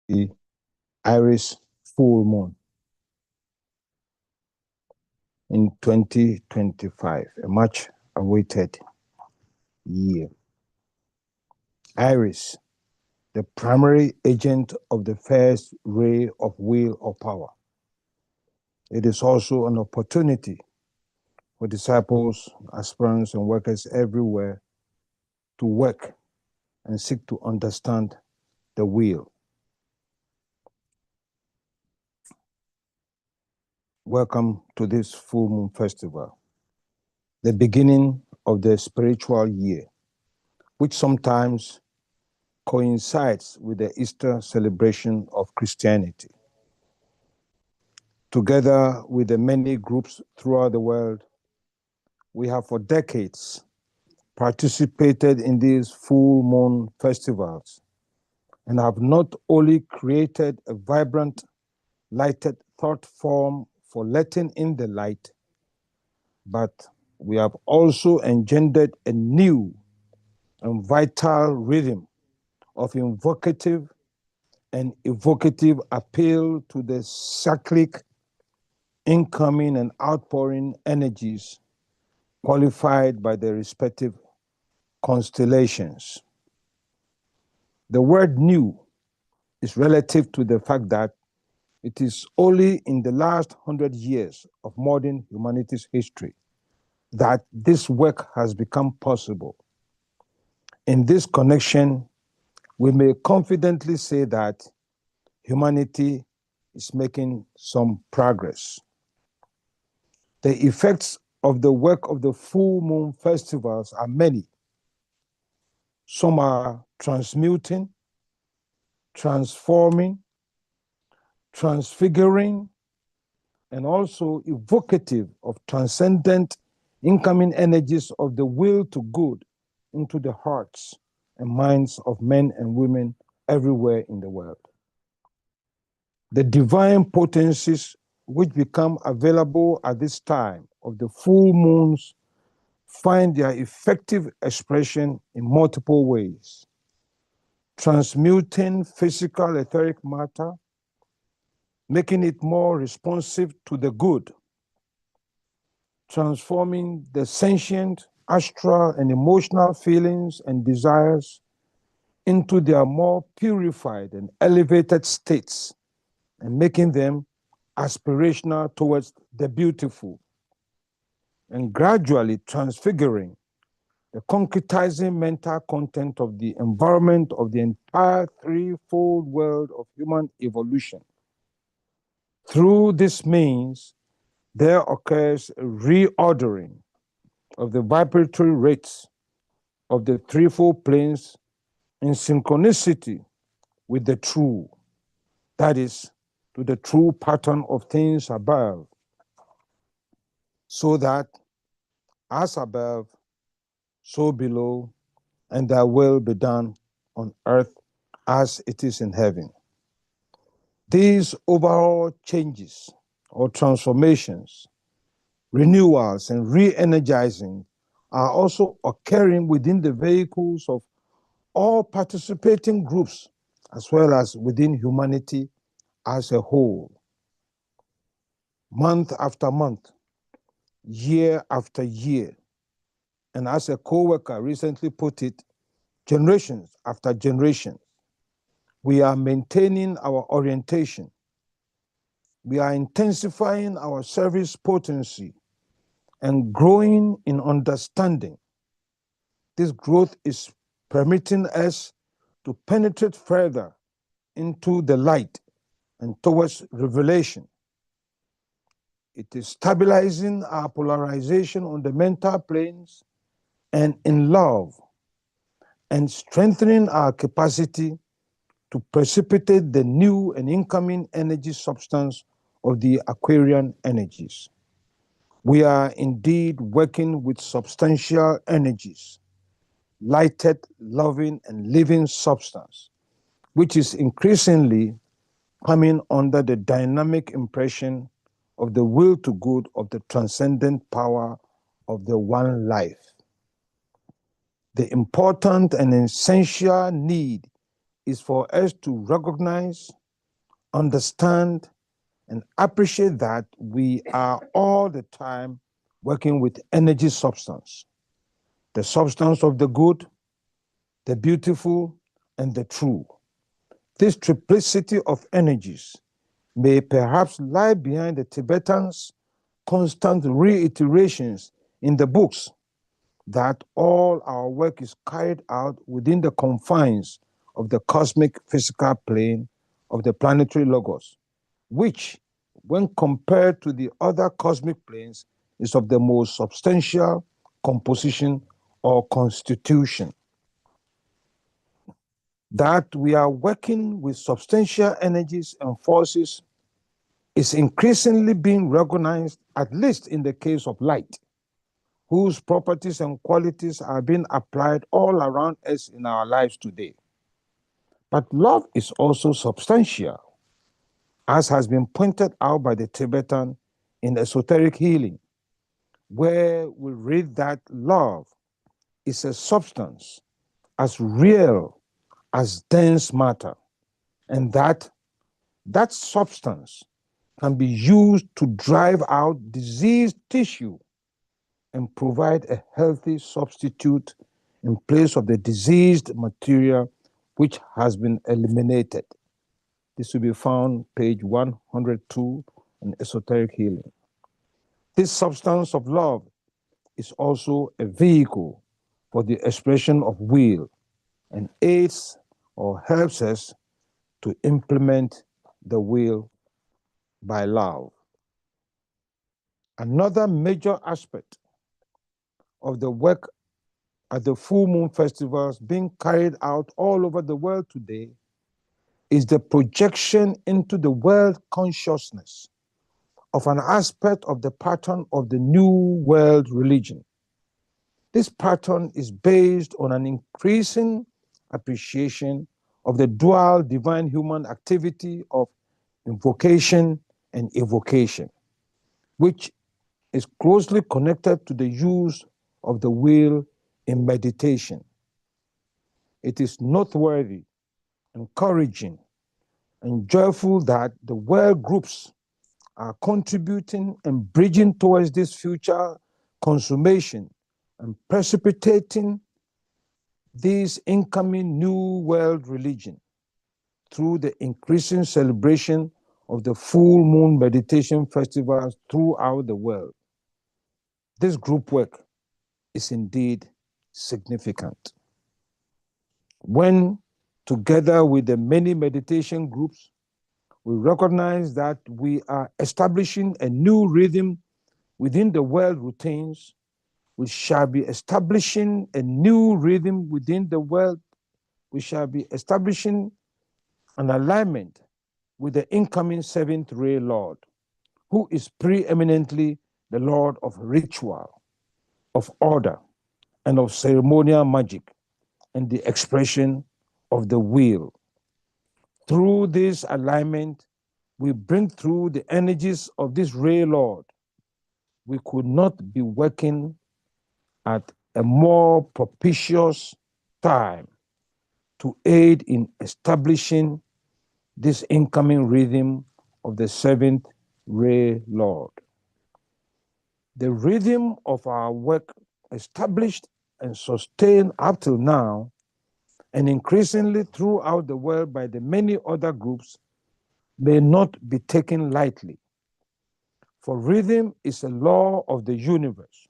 the Aries full moon in 2025, a much awaited year. Aries, the primary agent of the first ray of will or power. It is also an opportunity for disciples, aspirants, and workers everywhere to work and seek to understand the will. Welcome to this full moon festival, the beginning of the spiritual year, which sometimes coincides with the Easter celebration of Christianity. Together with the many groups throughout the world, we have for decades participated in these full moon festivals and have not only created a vibrant, lighted thought form for letting in the light, but we have also engendered a new and vital rhythm of invocative and evocative appeal to the cyclic incoming and outpouring energies qualified by the respective constellations. The word new is relative to the fact that it is only in the last 100 years of modern humanity's history that this work has become possible. In this connection, we may confidently say that humanity is making some progress. The effects of the work of the full moon festivals are many. Some are transmuting, transforming, transfiguring, and also evocative of transcendent incoming energies of the will to good into the hearts and minds of men and women everywhere in the world. The divine potencies which become available at this time of the full moons find their effective expression in multiple ways. Transmuting physical etheric matter, making it more responsive to the good, transforming the sentient, astral, and emotional feelings and desires into their more purified and elevated states, and making them aspirational towards the beautiful, and gradually transfiguring the concretizing mental content of the environment of the entire threefold world of human evolution. Through this means, there occurs a reordering of the vibratory rates of the threefold planes in synchronicity with the true, that is, to the true pattern of things above, so that as above, so below, and thy will be done on earth as it is in heaven. These overall changes or transformations, renewals, and re-energizing are also occurring within the vehicles of all participating groups, as well as within humanity as a whole. Month after month, year after year, and as a co-worker recently put it, generations after generation, we are maintaining our orientation. We are intensifying our service potency and growing in understanding. This growth is permitting us to penetrate further into the light and towards revelation. It is stabilizing our polarization on the mental planes and in love, and strengthening our capacity to precipitate the new and incoming energy substance of the Aquarian energies. We are indeed working with substantial energies, lighted, loving, and living substance, which is increasingly coming under the dynamic impression of the will to good of the transcendent power of the one life. The important and essential need is for us to recognize understand, and appreciate that we are all the time working with energy substance, the substance of the good, the beautiful, and the true. This triplicity of energies may perhaps lie behind the Tibetans' constant reiterations in the books that all our work is carried out within the confines of the cosmic physical plane of the planetary logos, which, when compared to the other cosmic planes, is of the most substantial composition or constitution. That we are working with substantial energies and forces is increasingly being recognized, at least in the case of light, whose properties and qualities are being applied all around us in our lives today. But love is also substantial, as has been pointed out by the Tibetan in esoteric healing, where we read that love is a substance as real as dense matter, and that substance can be used to drive out diseased tissue and provide a healthy substitute in place of the diseased material which has been eliminated. This will be found page 102 in Esoteric Healing. This substance of love is also a vehicle for the expression of will and aids or helps us to implement the will by love. Another major aspect of the work at the full moon festivals being carried out all over the world today is the projection into the world consciousness of an aspect of the pattern of the new world religion. This pattern is based on an increasing appreciation of the dual divine human activity of invocation and evocation, which is closely connected to the use of the will in meditation. It is noteworthy, encouraging, and joyful that the world groups are contributing and bridging towards this future consummation and precipitating this incoming new world religion through the increasing celebration of the full moon meditation festivals throughout the world. This group work is indeed significant. When, together with the many meditation groups, we recognize that we are establishing a new rhythm within the world routines, we shall be establishing a new rhythm within the world. We shall be establishing an alignment with the incoming seventh ray Lord, who is preeminently the Lord of ritual, of order, and of ceremonial magic, and the expression of the will. Through this alignment, we bring through the energies of this ray Lord. We could not be working at a more propitious time to aid in establishing this incoming rhythm of the seventh ray Lord. The rhythm of our work, established and sustained up till now, and increasingly throughout the world by the many other groups, may not be taken lightly. For rhythm is a law of the universe.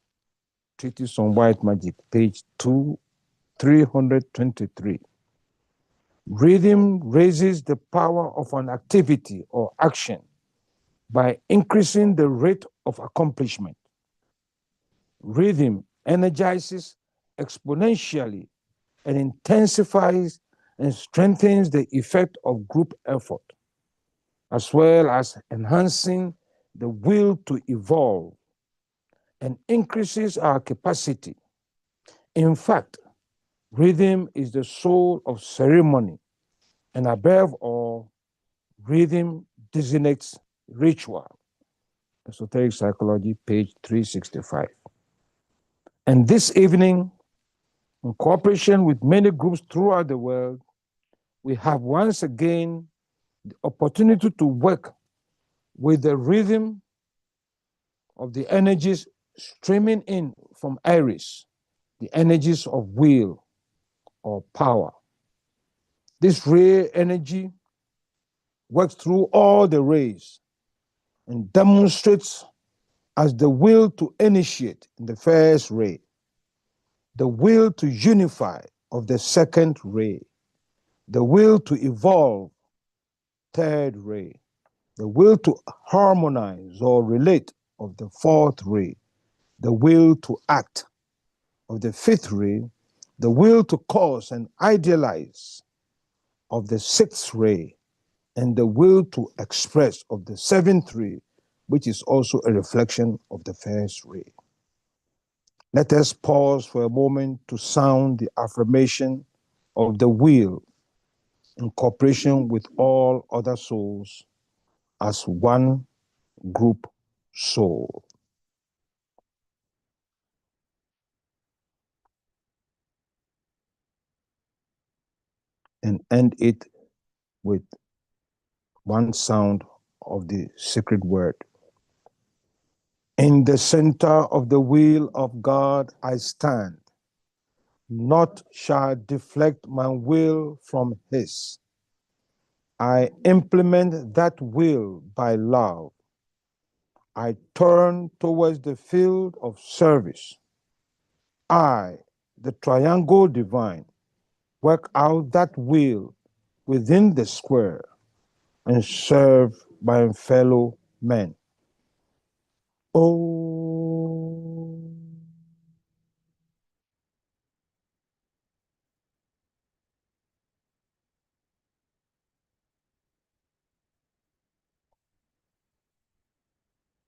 Treatise on White Magic, page 323. Rhythm raises the power of an activity or action by increasing the rate of accomplishment. Rhythm energizes exponentially and intensifies and strengthens the effect of group effort, as well as enhancing the will to evolve and increases our capacity. In fact, rhythm is the soul of ceremony, and above all, rhythm designates ritual. Esoteric Psychology, page 365. And this evening, in cooperation with many groups throughout the world, we have once again the opportunity to work with the rhythm of the energies streaming in from Aries, the energies of will or power. This ray energy works through all the rays and demonstrates as the will to initiate in the first ray, the will to unify of the second ray, the will to evolve, third ray, the will to harmonize or relate of the fourth ray, the will to act of the fifth ray, the will to cause and idealize of the sixth ray, and the will to express of the seventh ray, which is also a reflection of the first ray. Let us pause for a moment to sound the affirmation of the will in cooperation with all other souls as one group soul. And end it with one sound of the sacred word. In the center of the will of God I stand. Naught shall deflect my will from his. I implement that will by love. I turn towards the field of service. I, the triangle divine, work out that will within the square and serve my fellow men. Oh.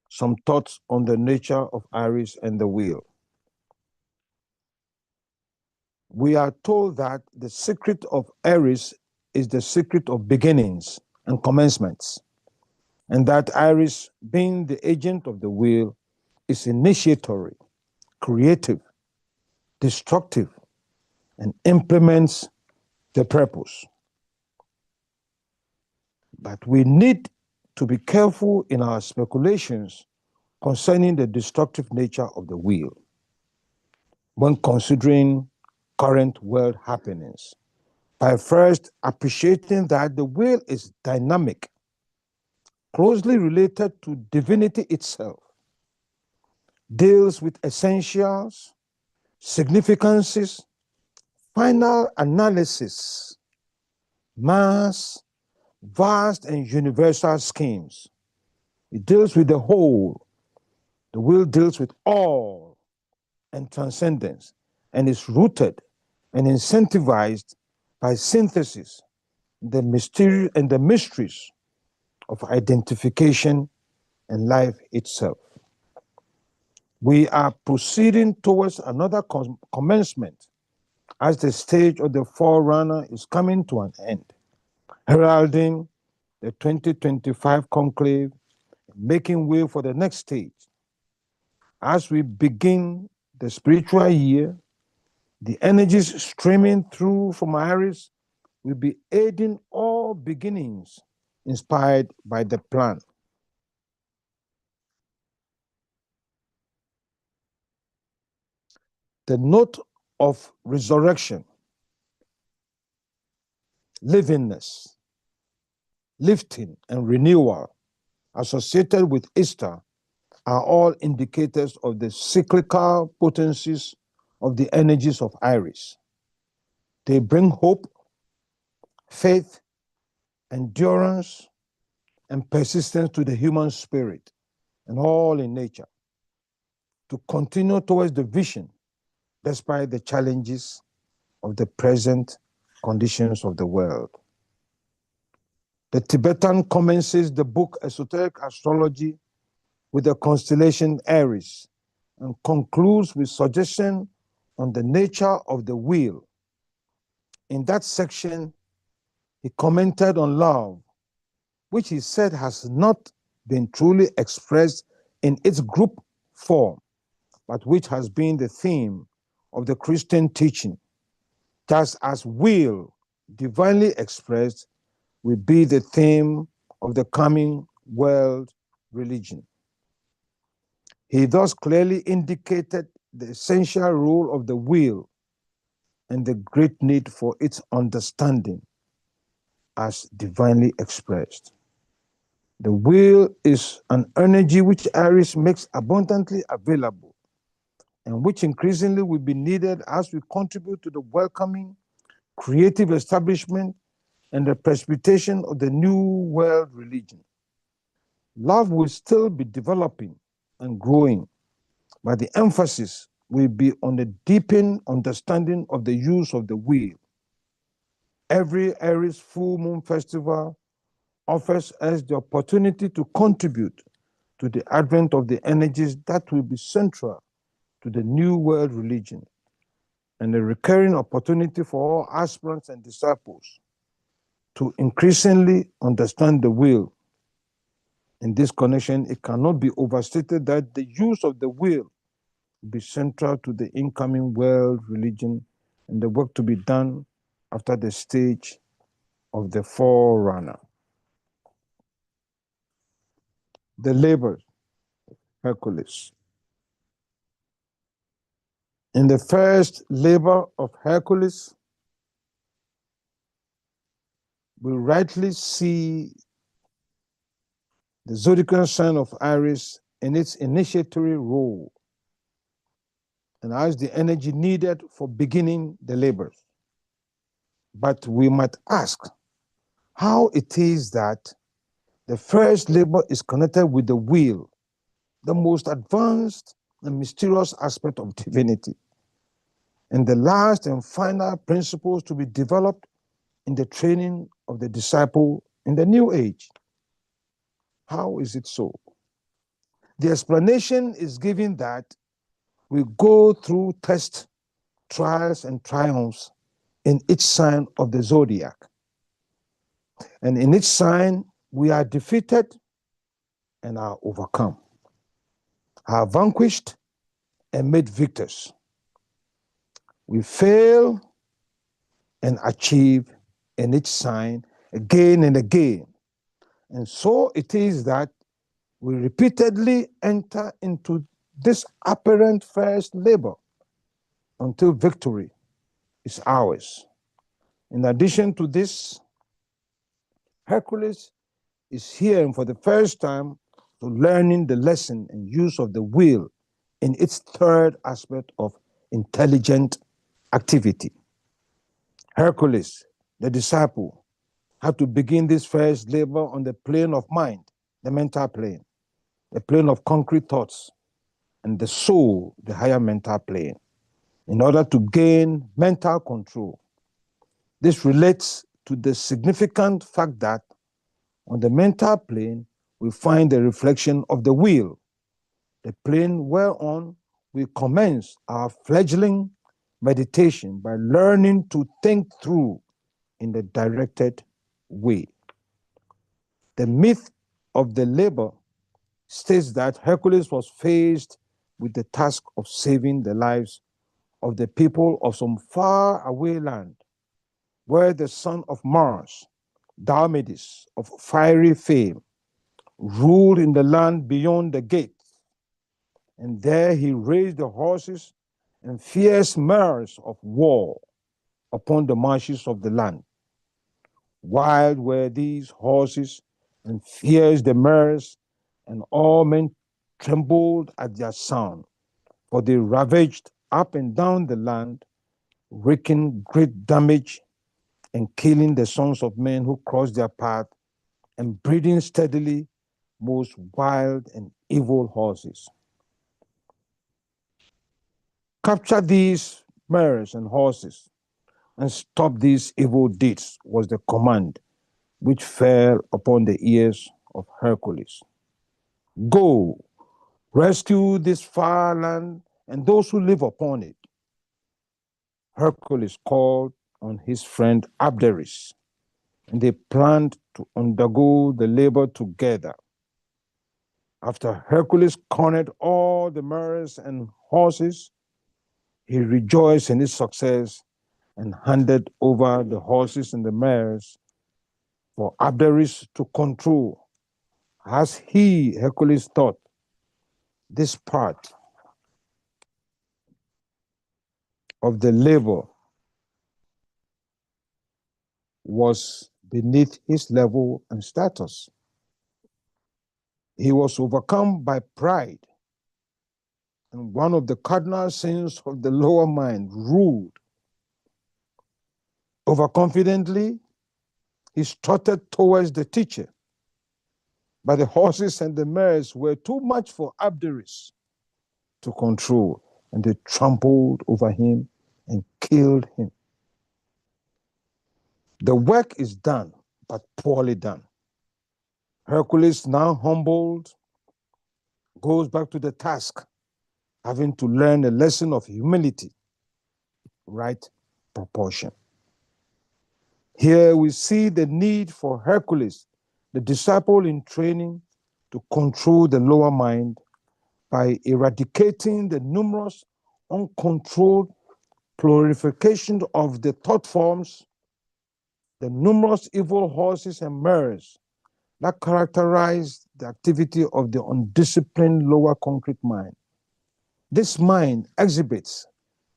Some thoughts on the nature of Aries and the wheel. We are told that the secret of Aries is the secret of beginnings and commencements, and that Aries, being the agent of the wheel, is initiatory, creative, destructive, and implements the purpose. But we need to be careful in our speculations concerning the destructive nature of the wheel when considering current world happenings, by first appreciating that the wheel is dynamic, closely related to divinity itself, deals with essentials, significances, final analysis, mass, vast and universal schemes. It deals with the whole. The will deals with all and transcendence, and is rooted and incentivized by synthesis, the mystery and the mysteries of identification and life itself. We are proceeding towards another commencement as the stage of the forerunner is coming to an end, heralding the 2025 conclave, making way for the next stage. As we begin the spiritual year, the energies streaming through from Aries will be aiding all beginnings inspired by the plan. The note of resurrection, livingness, lifting, and renewal associated with Easter are all indicators of the cyclical potencies of the energies of Aries. They bring hope, faith, endurance, and persistence to the human spirit and all in nature to continue towards the vision despite the challenges of the present conditions of the world. The Tibetan commences the book Esoteric Astrology with the constellation Aries and concludes with suggestion on the nature of the wheel. In that section, he commented on love, which he said has not been truly expressed in its group form, but which has been the theme of the Christian teaching, just as will, divinely expressed, will be the theme of the coming world religion. He thus clearly indicated the essential role of the will and the great need for its understanding as divinely expressed. The will is an energy which Aries makes abundantly available and which increasingly will be needed as we contribute to the welcoming, creative establishment and the precipitation of the new world religion. Love will still be developing and growing, but the emphasis will be on the deepened understanding of the use of the will. Every Aries full moon festival offers us the opportunity to contribute to the advent of the energies that will be central to the new world religion, and a recurring opportunity for all aspirants and disciples to increasingly understand the will. In this connection, it cannot be overstated that the use of the will be central to the incoming world religion and the work to be done after the stage of the forerunner. The labor, Hercules. In the first labor of Hercules, we rightly see the zodiacal sign of Aries in its initiatory role and as the energy needed for beginning the labors. But we might ask how it is that the first labor is connected with the will, the most advanced and mysterious aspect of divinity, and the last and final principles to be developed in the training of the disciple in the new age. How is it so? The explanation is given that we go through tests, trials, and triumphs in each sign of the zodiac. And in each sign, we are defeated and are overcome, are vanquished and made victors. We fail and achieve in each sign again and again. And so it is that we repeatedly enter into this apparent first labor until victory is ours. In addition to this, Hercules is here for the first time to learning the lesson and use of the will in its third aspect of intelligent activity. Hercules, the disciple, had to begin this first labor on the plane of mind, the mental plane, the plane of concrete thoughts, and the soul, the higher mental plane, in order to gain mental control. This relates to the significant fact that on the mental plane, we find the reflection of the will, the plane whereon we commence our fledgling meditation by learning to think through in the directed way. The myth of the labor states that Hercules was faced with the task of saving the lives of the people of some far-away land, where the son of Mars, Diomedes of fiery fame, ruled in the land beyond the gates. And there he raised the horses and fierce mares of war upon the marshes of the land. Wild were these horses, and fierce the mares, and all men trembled at their sound, for they ravaged up and down the land, wreaking great damage and killing the sons of men who crossed their path, and breeding steadily most wild and evil horses. Capture these mares and horses and stop these evil deeds was the command which fell upon the ears of Hercules. Go, rescue this far land and those who live upon it. Hercules called on his friend Abderus, and they planned to undergo the labor together. After Hercules cornered all the mares and horses, he rejoiced in his success and handed over the horses and the mares for Aries to control. As he, Hercules, thought this part of the labor was beneath his level and status. He was overcome by pride, and one of the cardinal sins of the lower mind ruled. Overconfidently, he strutted towards the teacher, but the horses and the mares were too much for Aries to control, and they trampled over him and killed him. The work is done, but poorly done. Hercules, now humbled, goes back to the task, having to learn a lesson of humility, right proportion. Here we see the need for Hercules, the disciple in training, to control the lower mind by eradicating the numerous uncontrolled proliferation of the thought forms, the numerous evil horses and mares that characterize the activity of the undisciplined lower concrete mind. This mind exhibits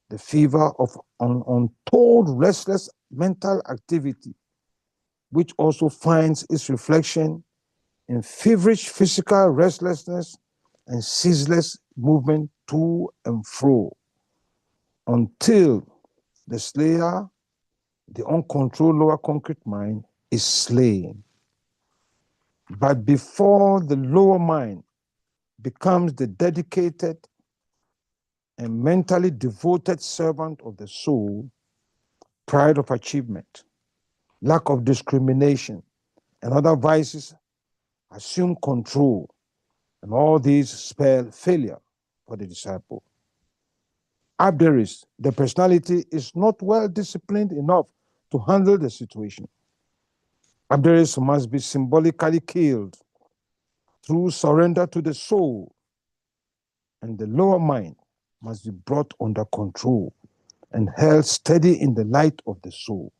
the fever of an untold restless mental activity, which also finds its reflection in feverish physical restlessness and ceaseless movement to and fro, until the slayer, the uncontrolled lower concrete mind, is slain. But before the lower mind becomes the dedicated and mentally devoted servant of the soul, pride of achievement, lack of discrimination, and other vices assume control, and all these spell failure for the disciple. Aries, the personality, is not well disciplined enough to handle the situation. Aries must be symbolically killed through surrender to the soul, and the lower mind must be brought under control and held steady in the light of the soul.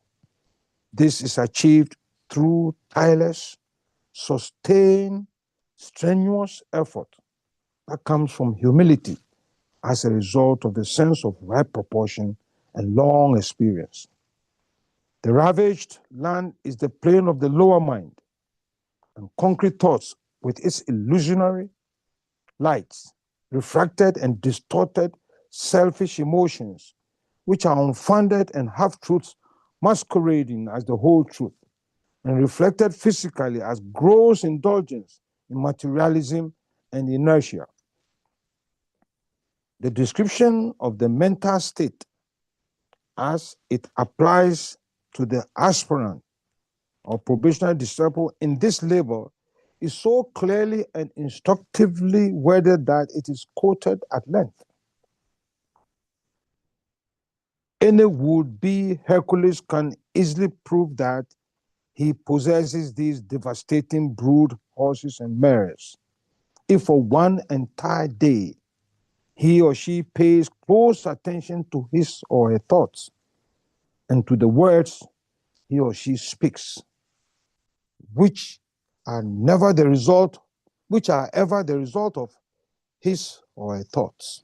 This is achieved through tireless, sustained, strenuous effort that comes from humility as a result of the sense of right proportion and long experience. The ravaged land is the plane of the lower mind, and concrete thoughts with its illusionary lights, refracted and distorted selfish emotions, which are unfounded and half-truths masquerading as the whole truth, and reflected physically as gross indulgence in materialism and inertia. The description of the mental state as it applies to the aspirant or probationary disciple in this labor is so clearly and instructively worded that it is quoted at length. Any would-be Hercules can easily prove that he possesses these devastating brood horses and mares if for one entire day he or she pays close attention to his or her thoughts and to the words he or she speaks, which are ever the result of his or her thoughts.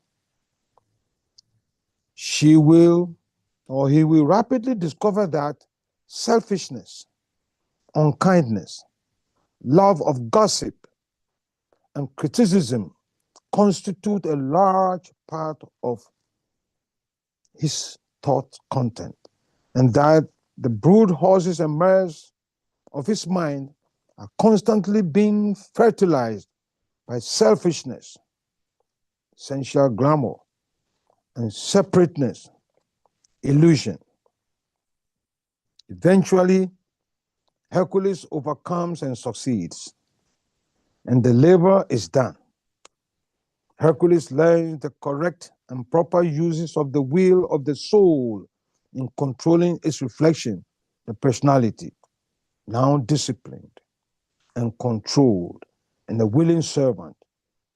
She will or he will rapidly discover that selfishness, unkindness, love of gossip, and criticism constitute a large part of his thought content, and that the brood horses and mares of his mind are constantly being fertilized by selfishness, sensual glamour, and separateness, illusion. Eventually, Hercules overcomes and succeeds, and the labor is done. Hercules learns the correct and proper uses of the will of the soul in controlling its reflection, the personality, now disciplined and controlled, and a willing servant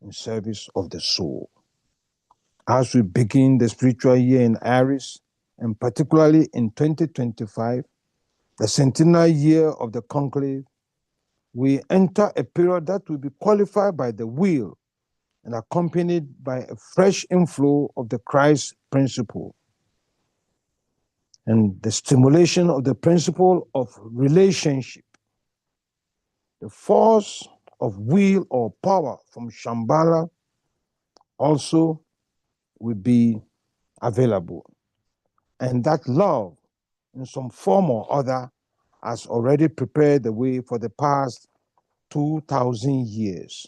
in service of the soul. As we begin the spiritual year in Aries, and particularly in 2025, the centenary year of the conclave, we enter a period that will be qualified by the will and accompanied by a fresh inflow of the Christ principle and the stimulation of the principle of relationship. The force of will or power from Shambhala also will be available. And that love, in some form or other, has already prepared the way for the past 2,000 years.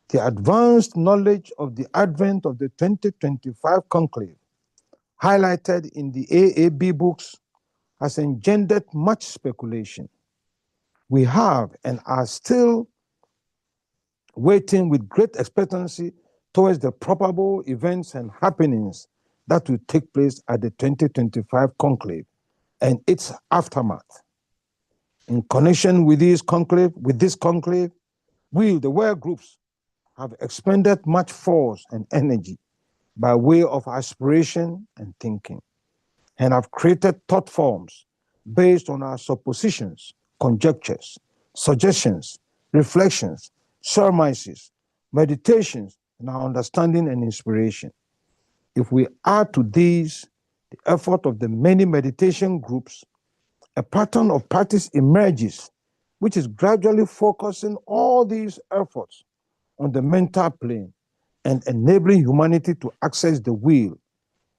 The advanced knowledge of the advent of the 2025 conclave, highlighted in the AAB books, has engendered much speculation. We have and are still waiting with great expectancy towards the probable events and happenings that will take place at the 2025 conclave and its aftermath. In connection with this conclave, we, the world groups, have expended much force and energy by way of aspiration and thinking, and have created thought forms based on our suppositions, conjectures, suggestions, reflections, surmises, meditations, and our understanding and inspiration. If we add to these the effort of the many meditation groups, a pattern of practice emerges, which is gradually focusing all these efforts on the mental plane and enabling humanity to access the will.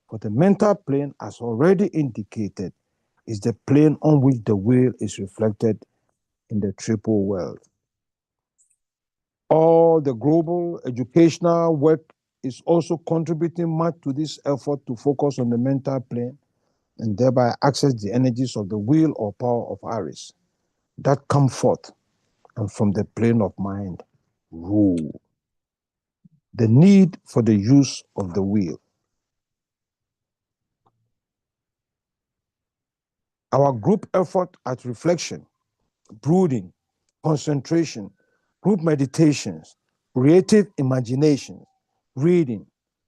For the mental plane, as already indicated, is the plane on which the will is reflected in the triple world. All the global educational work is also contributing much to this effort to focus on the mental plane and thereby access the energies of the will or power of Aries that come forth and from the plane of mind rule. The need for the use of the will. Our group effort at reflection, brooding, concentration, group meditations, creative imagination, reading,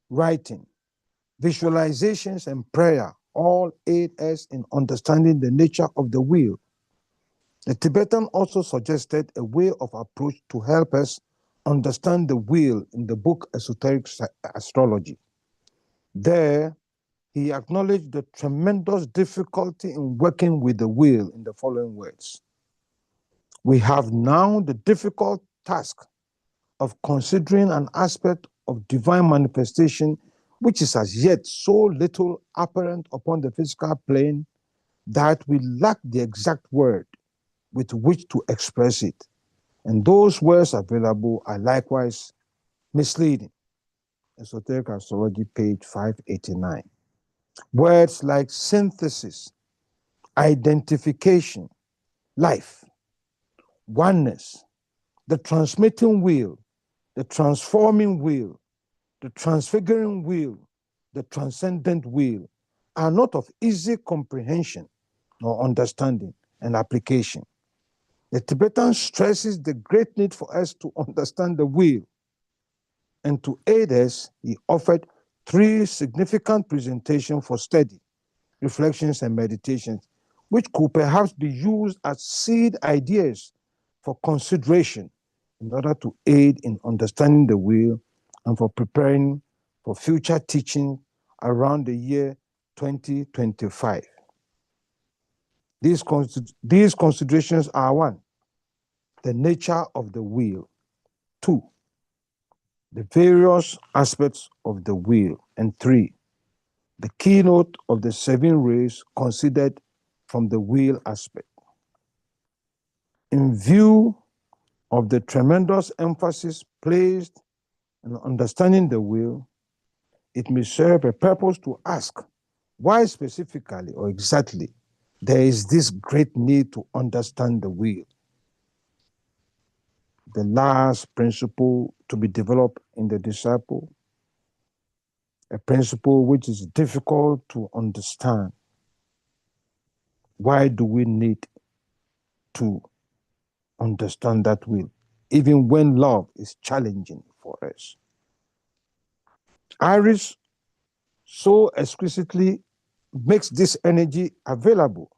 writing, visualizations, and prayer all aid us in understanding the nature of the will. The Tibetan also suggested a way of approach to help us understand the will in the book Esoteric Astrology. There, he acknowledged the tremendous difficulty in working with the will in the following words. We have now the difficult task of considering an aspect of divine manifestation which is as yet so little apparent upon the physical plane that we lack the exact word with which to express it. And those words available are likewise misleading. Esoteric Astrology, page 589. Words like synthesis, identification, life, oneness, the transmitting will, the transforming will, the transfiguring will, the transcendent will are not of easy comprehension nor understanding and application. The Tibetan stresses the great need for us to understand the will, and to aid us, he offered 3 significant presentations for study, reflections, and meditations, which could perhaps be used as seed ideas for consideration in order to aid in understanding the will and for preparing for future teaching around the year 2025. These considerations are: 1, the nature of the will; 2, the various aspects of the will; and 3, the keynote of the 7 rays considered from the will aspect. In view of the tremendous emphasis placed on understanding the will, it may serve a purpose to ask why specifically or exactly there is this great need to understand the will. The last principle to be developed in the disciple, a principle which is difficult to understand. Why do we need to understand that will, even when love is challenging for us? Aries so exquisitely makes this energy available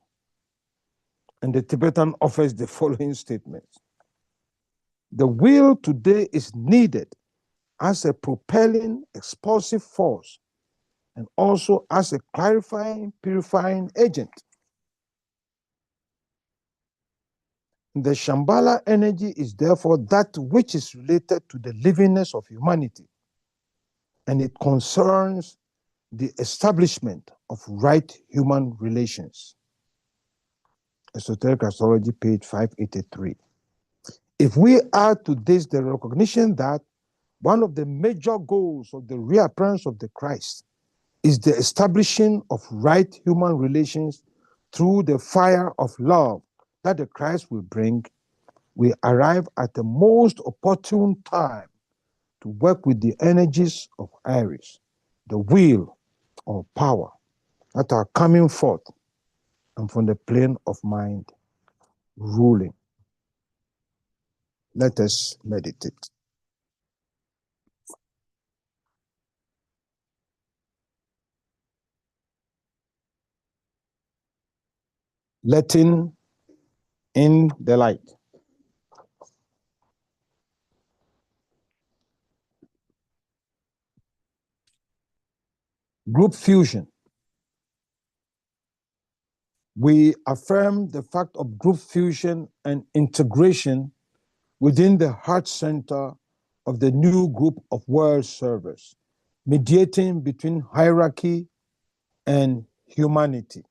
And the Tibetan offers the following statements. The will today is needed as a propelling, expulsive force and also as a clarifying, purifying agent. The Shambhala energy is therefore that which is related to the livingness of humanity, and it concerns the establishment of right human relations. Esoteric Astrology, page 583. If we add to this the recognition that one of the major goals of the reappearance of the Christ is the establishing of right human relations through the fire of love that the Christ will bring, we arrive at the most opportune time to work with the energies of Aries, the will or power that are coming forth and from the plane of mind ruling. Let us meditate. Letting in the light. Group fusion. We affirm the fact of group fusion and integration within the heart center of the new group of world servers, mediating between hierarchy and humanity.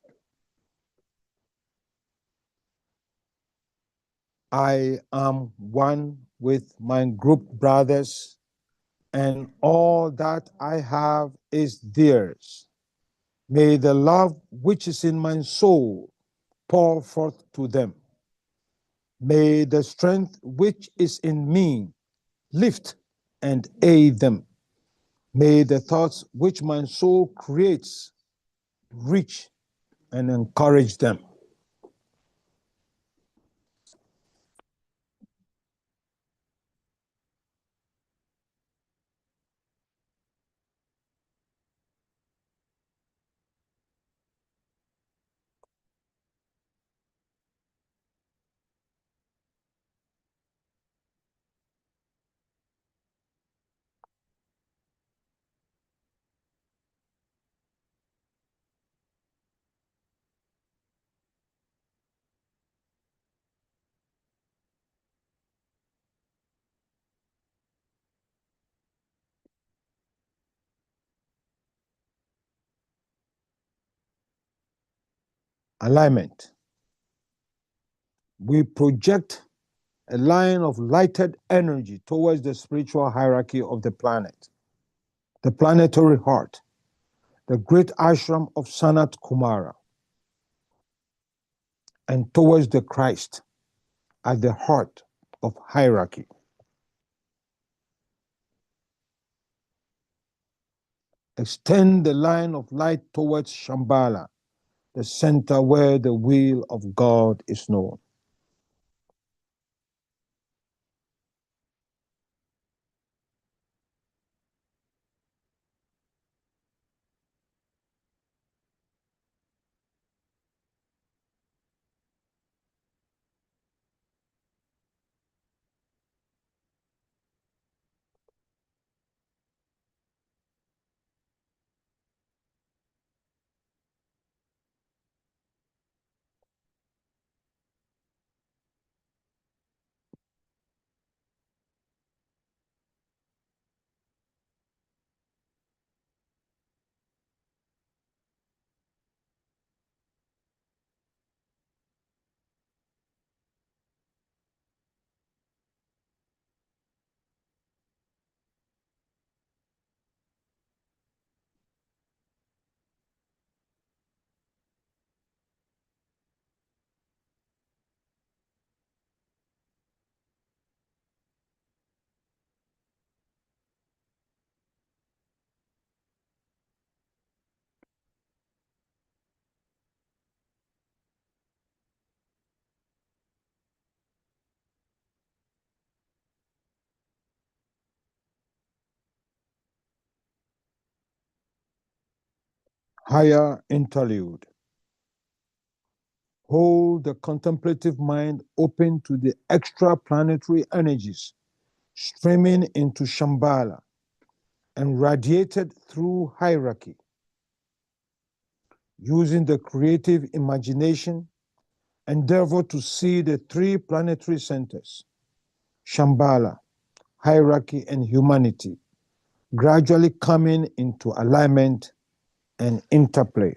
I am one with my group brothers, and all that I have is theirs. May the love which is in my soul pour forth to them. May the strength which is in me lift and aid them. May the thoughts which my soul creates reach and encourage them. Alignment. We project a line of lighted energy towards the spiritual hierarchy of the planet, the planetary heart, the great ashram of Sanat Kumara, and towards the Christ at the heart of hierarchy. Extend the line of light towards Shambhala, the center where the will of God is known. Higher interlude. hold the contemplative mind open to the extraplanetary energies streaming into Shambhala and radiated through hierarchy. Using the creative imagination, endeavor to see the three planetary centers, Shambhala, hierarchy, and humanity, gradually coming into alignment and interplay.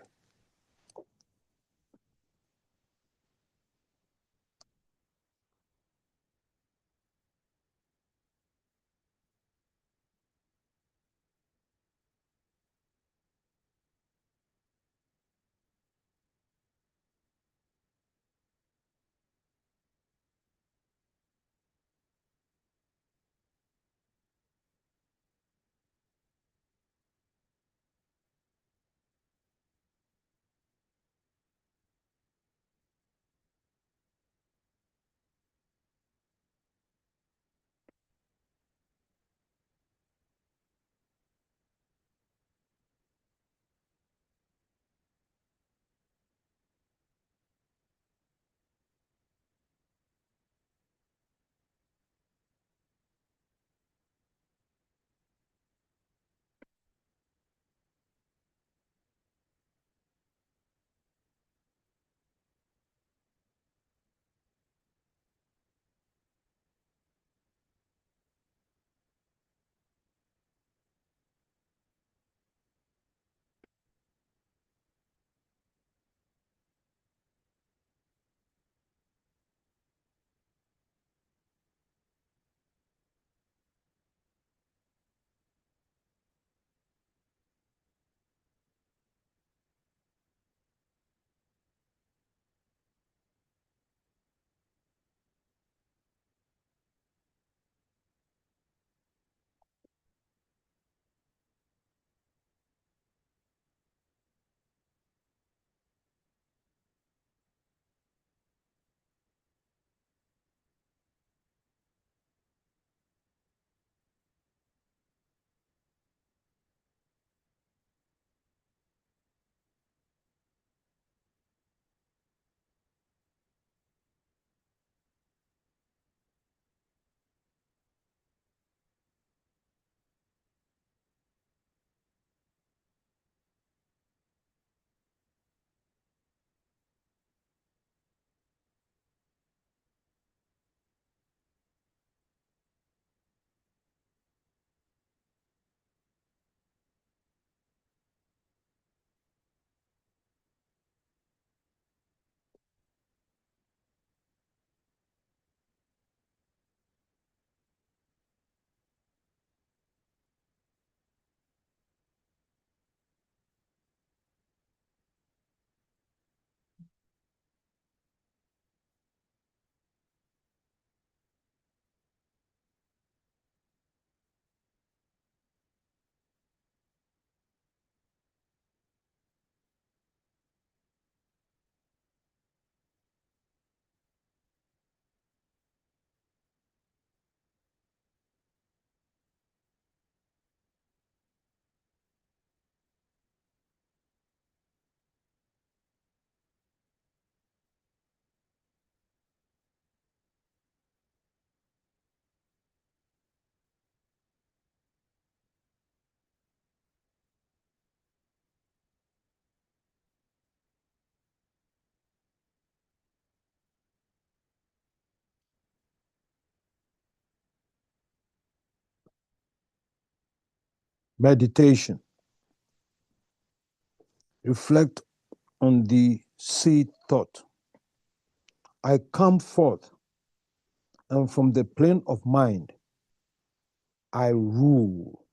Meditation. Reflect on the seed thought. I come forth, and from the plane of mind, I rule.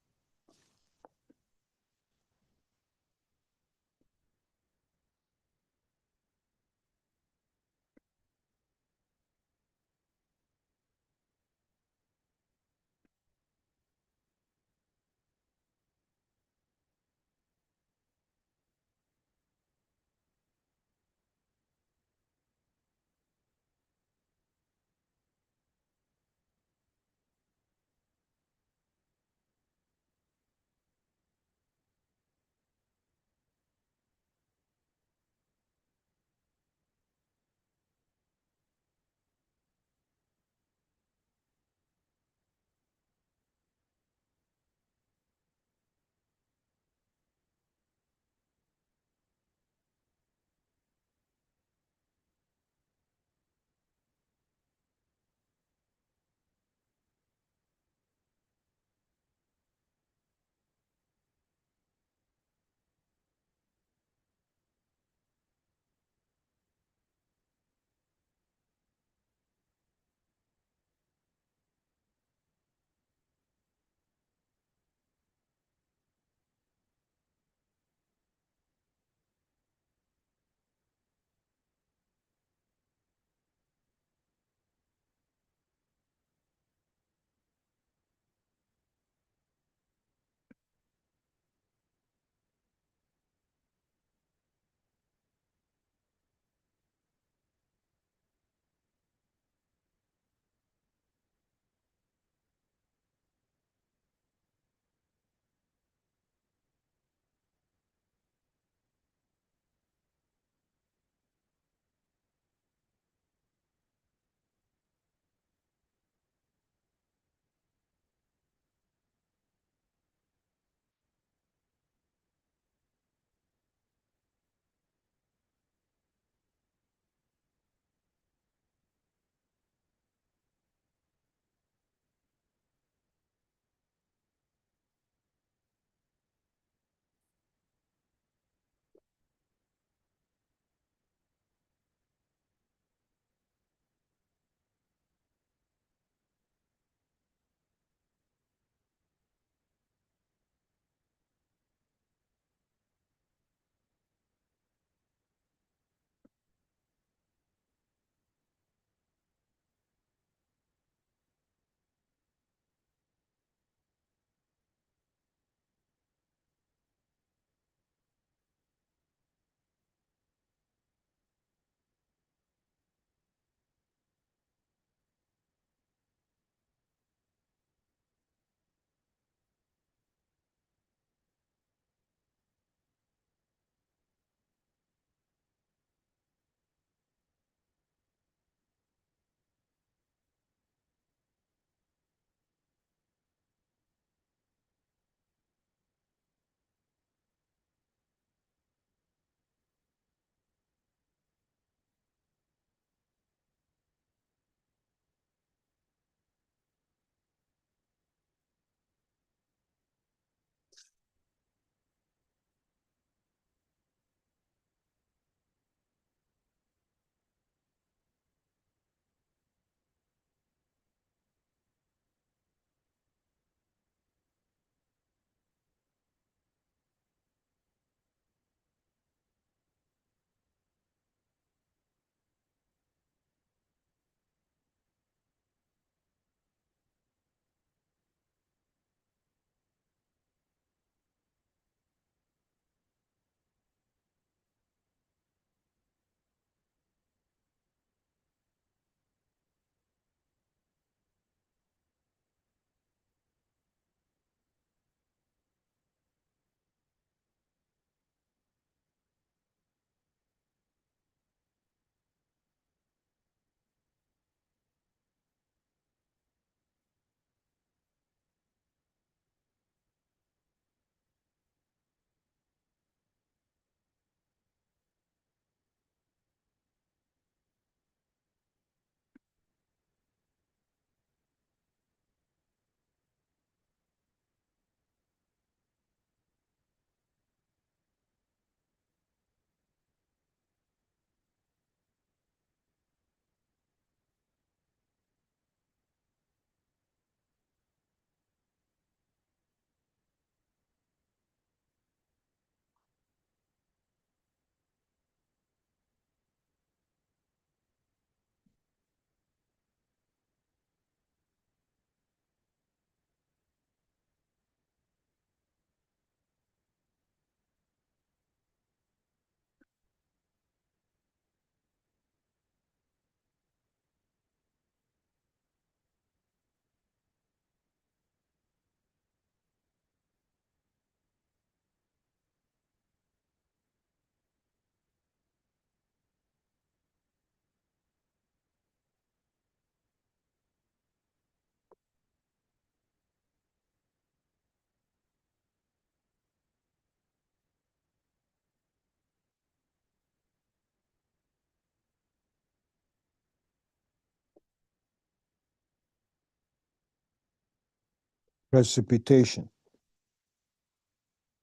precipitation.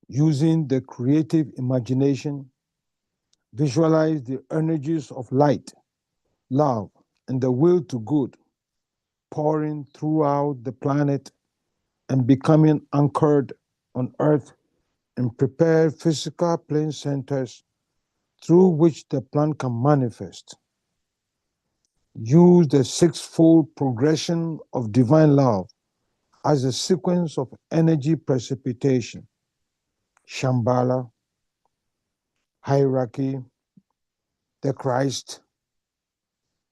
Using the creative imagination, visualize the energies of light, love, and the will to good pouring throughout the planet and becoming anchored on Earth, and prepare physical plane centers through which the plan can manifest. Use the sixfold progression of divine love as a sequence of energy precipitation: Shambhala, hierarchy, the Christ,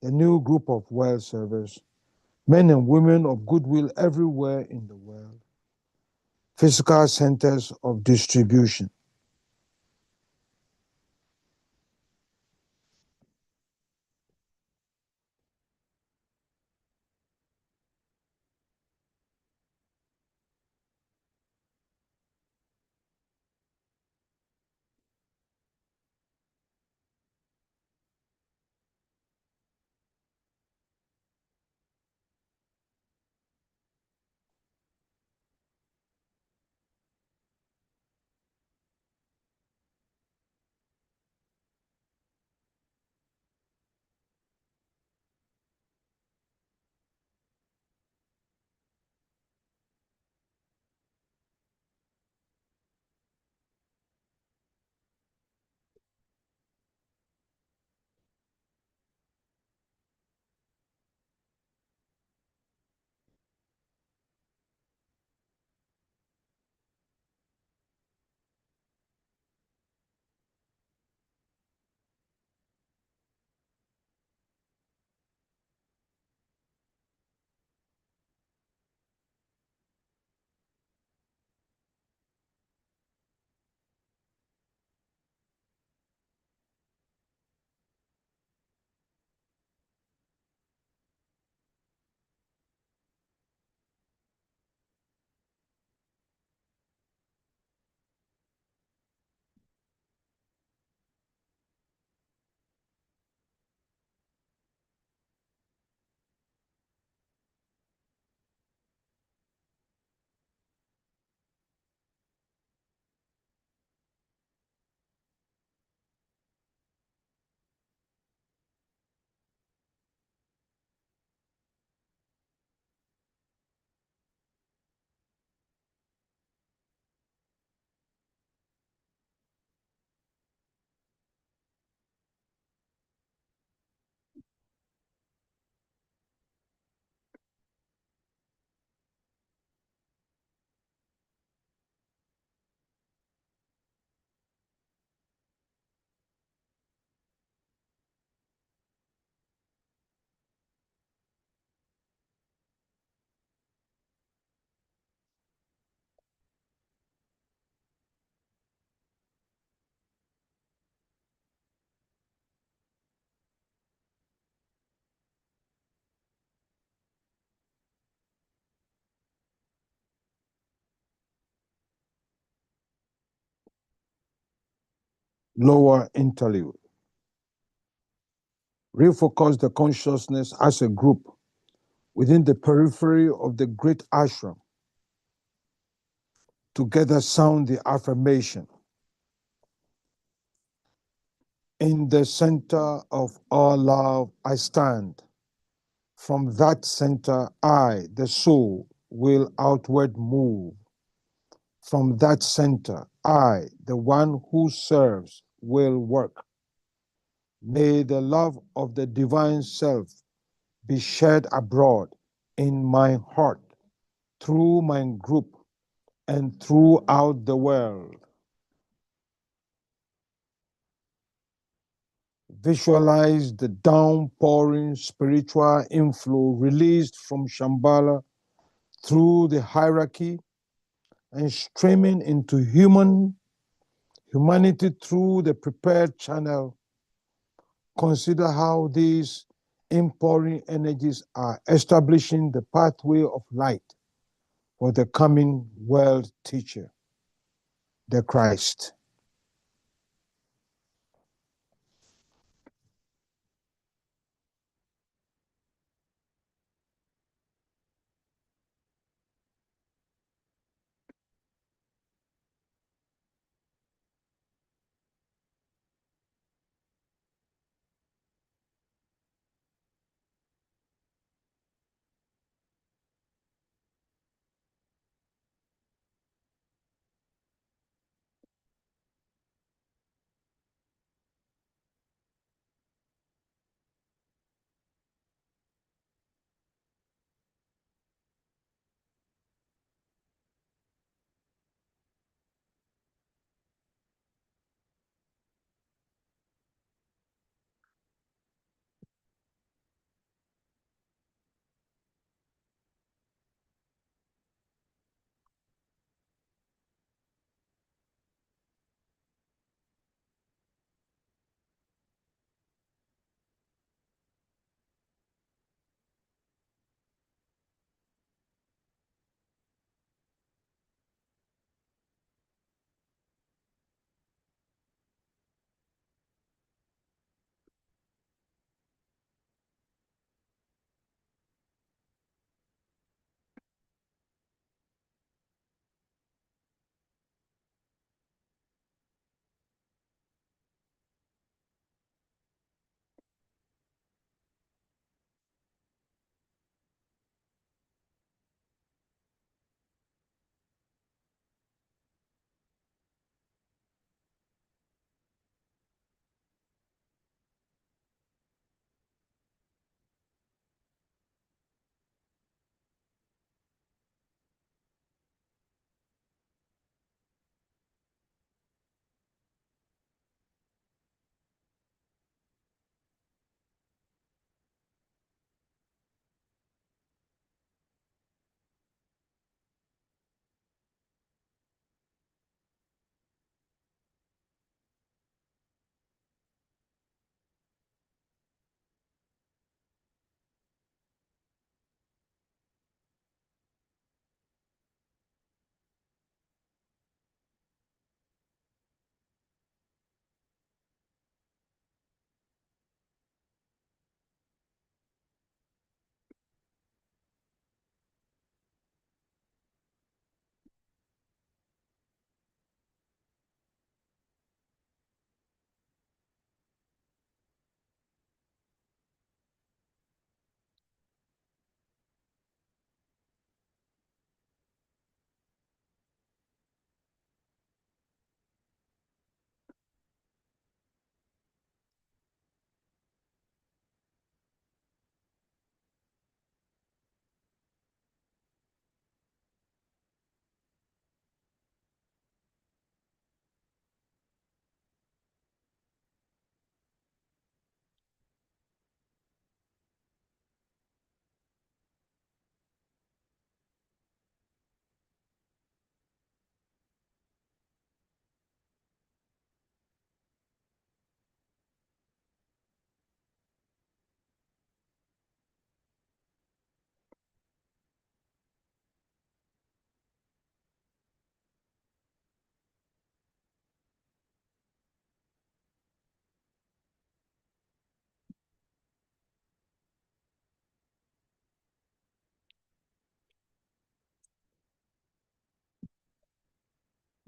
the new group of well servers, men and women of goodwill everywhere in the world, physical centers of distribution. Lower interlude. Refocus the consciousness as a group within the periphery of the great ashram. Together sound the affirmation. In the center of all love I stand. From that center I, the soul, will outward move. From that center I, the one who serves, will work. May the love of the divine self be shed abroad in my heart, through my group, and throughout the world. Visualize the downpouring spiritual inflow released from Shambhala through the hierarchy and streaming into humanity through the prepared channel. Consider how these impouring energies are establishing the pathway of light for the coming world teacher, the Christ.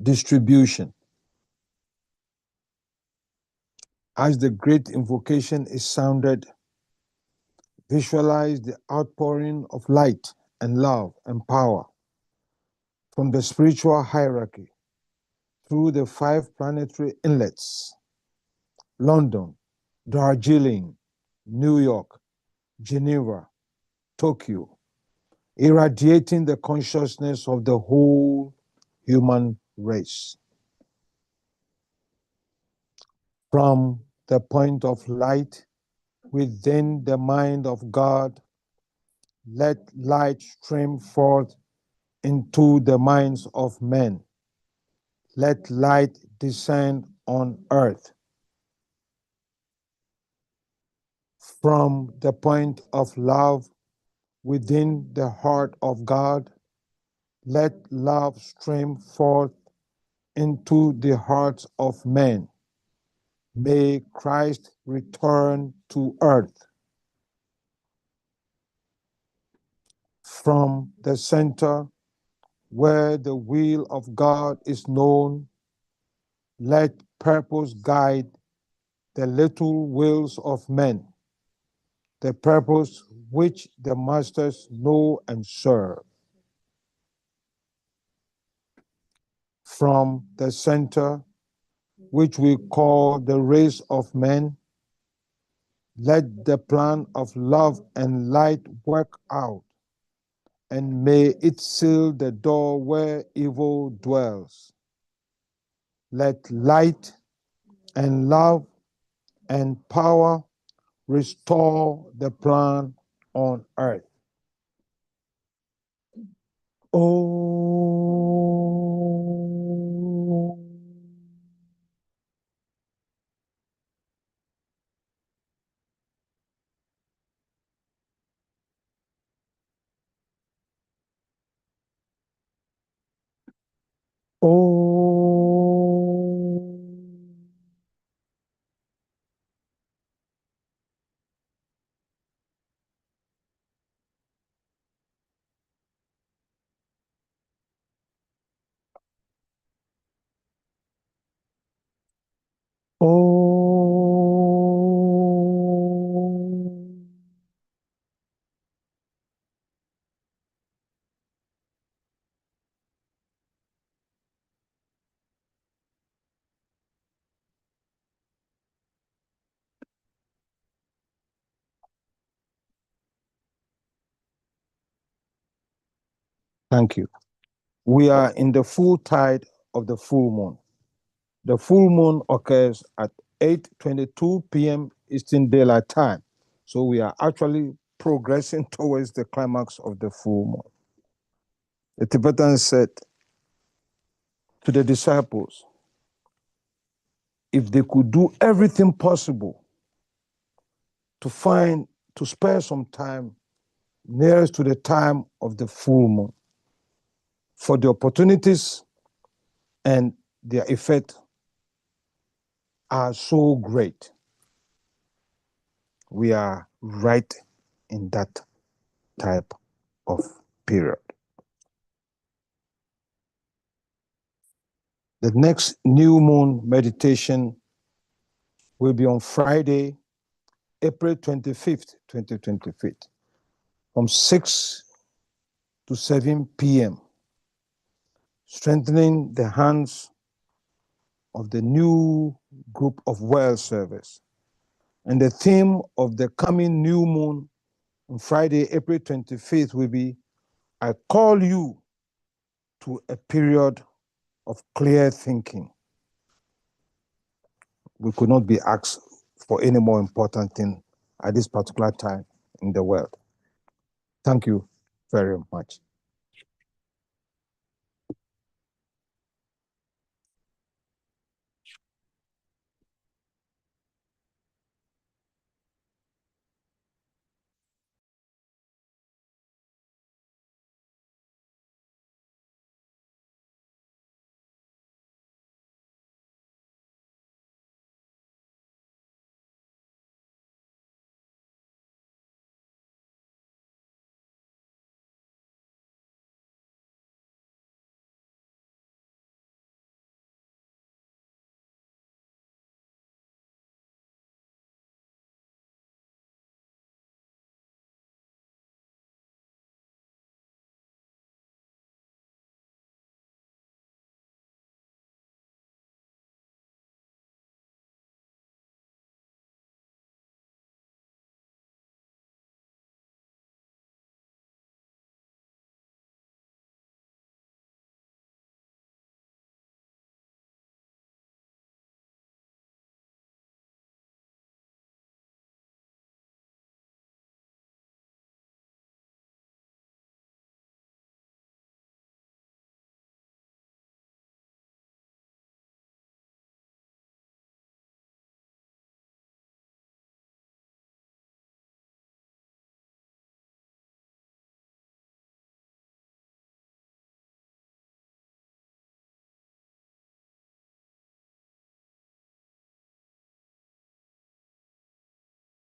distribution. As the great invocation is sounded, visualize the outpouring of light and love and power from the spiritual hierarchy through the 5 planetary inlets: London, Darjeeling, New York, Geneva, Tokyo, irradiating the consciousness of the whole human race. From the point of light within the mind of God, let light stream forth into the minds of men. Let light descend on earth. From the point of love within the heart of God, let love stream forth into the hearts of men. May Christ return to earth. From the center where the will of God is known, let purpose guide the little wills of men, the purpose which the masters know and serve. From the center, which we call the race of men, let the plan of love and light work out, and may it seal the door where evil dwells. Let light and love and power restore the plan on earth. Oh. Oh. Oh. Thank you. We are in the full tide of the full moon. The full moon occurs at 8:22 p.m. Eastern Daylight Time. So we are actually progressing towards the climax of the full moon. The Tibetans said to the disciples, if they could do everything possible to spare some time nearest to the time of the full moon, for the opportunities and their effect are so great. We are right in that type of period. The next new moon meditation will be on Friday, April 25th, 2025, from 6 to 7 p.m., strengthening the hands of the new group of well service. And the theme of the coming new moon on Friday, April 25th will be, I call you to a period of clear thinking. We could not be asked for any more important thing at this particular time in the world. Thank you very much.